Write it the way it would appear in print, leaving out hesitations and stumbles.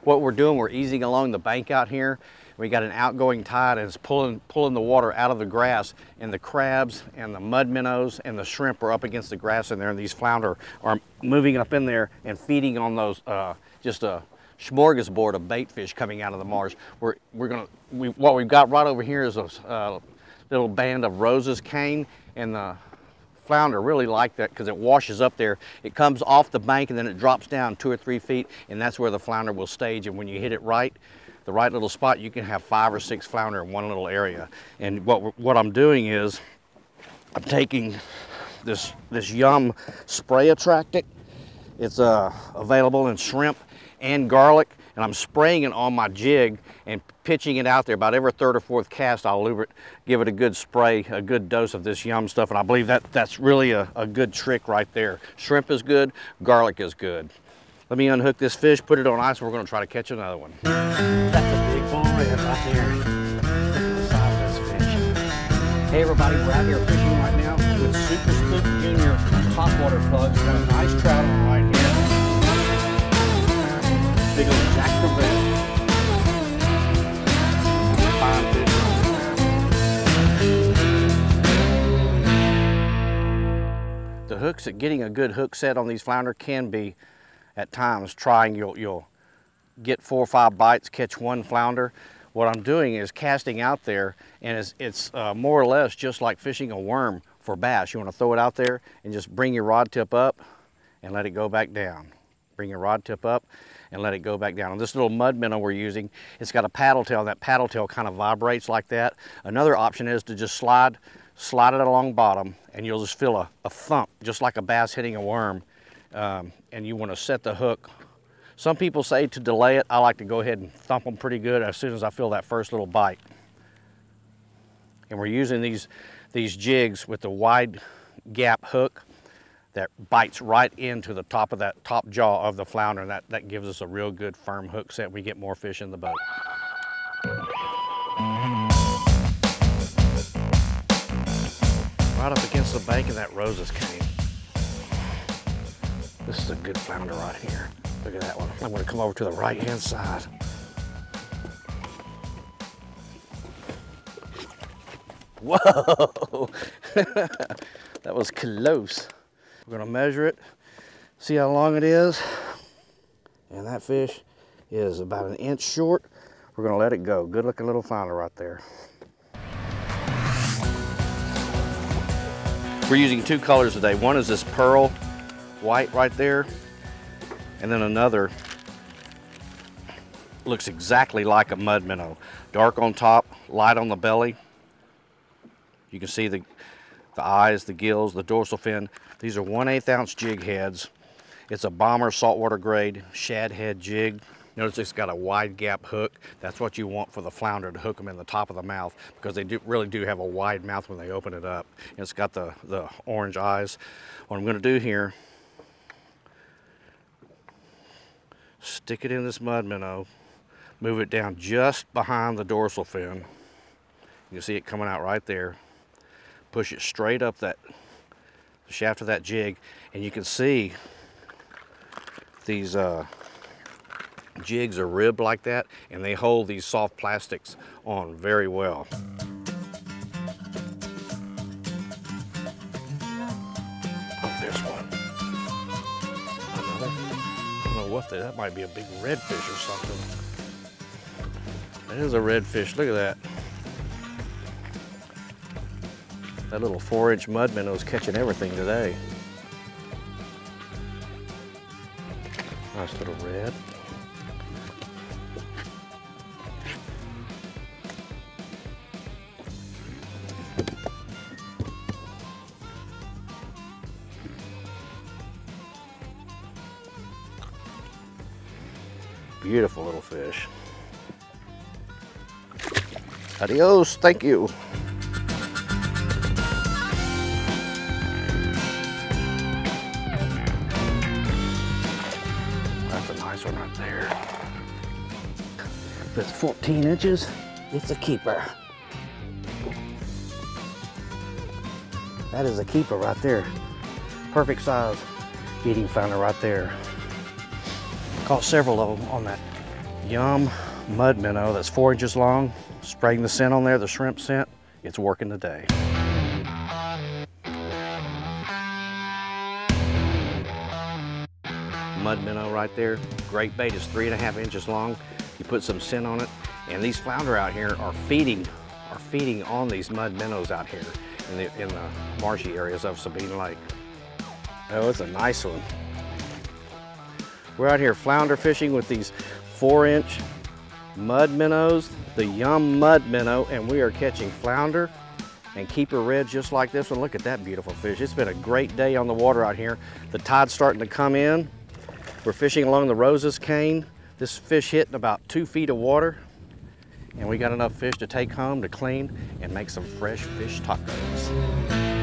What we're doing, we're easing along the bank out here. We got an outgoing tide and it's pulling the water out of the grass, and the crabs and the mud minnows and the shrimp are up against the grass in there, and these flounder are moving up in there and feeding on those, just a smorgasbord of bait fish coming out of the marsh. What we've got right over here is a little band of roses cane, and the flounder really like that because it washes up there. It comes off the bank and then it drops down 2 or 3 feet, and that's where the flounder will stage. And when you hit it right, the right little spot, you can have 5 or 6 flounder in one little area. And what I'm doing is I'm taking this Yum spray attractant. It's available in shrimp and garlic, and I'm spraying it on my jig and pitching it out there. About every 3rd or 4th cast, I'll give it a good spray, a good dose of this Yum stuff, and I believe that's really a good trick right there. Shrimp is good, garlic is good. Let me unhook this fish, put it on ice, and we're gonna try to catch another one. That's a big bull red right there. Look at the size of this fish. Hey everybody, we're out here fishing right now with Super Spook Junior hot water plugs. Got a nice trout on right here. Big old Jack Crevalle. Fine fish. The hooks, getting a good hook set on these flounder can be at times trying. You'll get 4 or 5 bites, catch 1 flounder. What I'm doing is casting out there, and it's more or less just like fishing a worm for bass. You want to throw it out there and just bring your rod tip up and let it go back down. Bring your rod tip up and let it go back down. And this little mud minnow we're using, it's got a paddle tail, and that paddle tail kind of vibrates like that. Another option is to just slide it along bottom, and you'll just feel a thump, just like a bass hitting a worm. And you want to set the hook. Some people say to delay it. I like to go ahead and thump them pretty good as soon as I feel that first little bite. And we're using these jigs with the wide gap hook that bites right into the top of that top jaw of the flounder, and that gives us a real good firm hook set. We get more fish in the boat. Right up against the bank of that roses cane. This is a good flounder right here. Look at that one. I'm going to come over to the right-hand side. Whoa! That was close. We're going to measure it, see how long it is. And that fish is about 1 inch short. We're going to let it go. Good looking little flounder right there. We're using 2 colors today. One is this pearl white right there, and then another looks exactly like a mud minnow. Dark on top, light on the belly. You can see the eyes, the gills, the dorsal fin. These are 1/8 ounce jig heads. It's a bomber saltwater grade shad head jig. Notice it's got a wide gap hook. That's what you want for the flounder, to hook them in the top of the mouth, because they really do have a wide mouth when they open it up. And it's got the orange eyes. What I'm going to do here, stick it in this mud minnow, move it down just behind the dorsal fin. You can see it coming out right there. Push it straight up the shaft of that jig, and you can see these jigs are ribbed like that, and they hold these soft plastics on very well. Oh, there's one. Another. I don't know what that might be, a big redfish or something. That is a redfish. Look at that. That little 4-inch mud minnow is catching everything today. Nice little red. Beautiful little fish. Adios, thank you. That's a nice one right there. If it's 14 inches, it's a keeper. That is a keeper right there. Perfect size eating flounder right there. Caught several of them on that Yum mud minnow that's 4 inches long. Spraying the scent on there, the shrimp scent. It's working today. Mud minnow right there. Great bait is 3.5 inches long. You put some scent on it, and these flounder out here are feeding on these mud minnows out here in the marshy areas of Sabine Lake. Oh, it's a nice one. We're out here flounder fishing with these 4-inch mud minnows, the Yum mud minnow, and we are catching flounder and keeper reds just like this one. Look at that beautiful fish. It's been a great day on the water out here. The tide's starting to come in. We're fishing along the Roses Cane. This fish hit in about 2 feet of water, and we got enough fish to take home to clean and make some fresh fish tacos.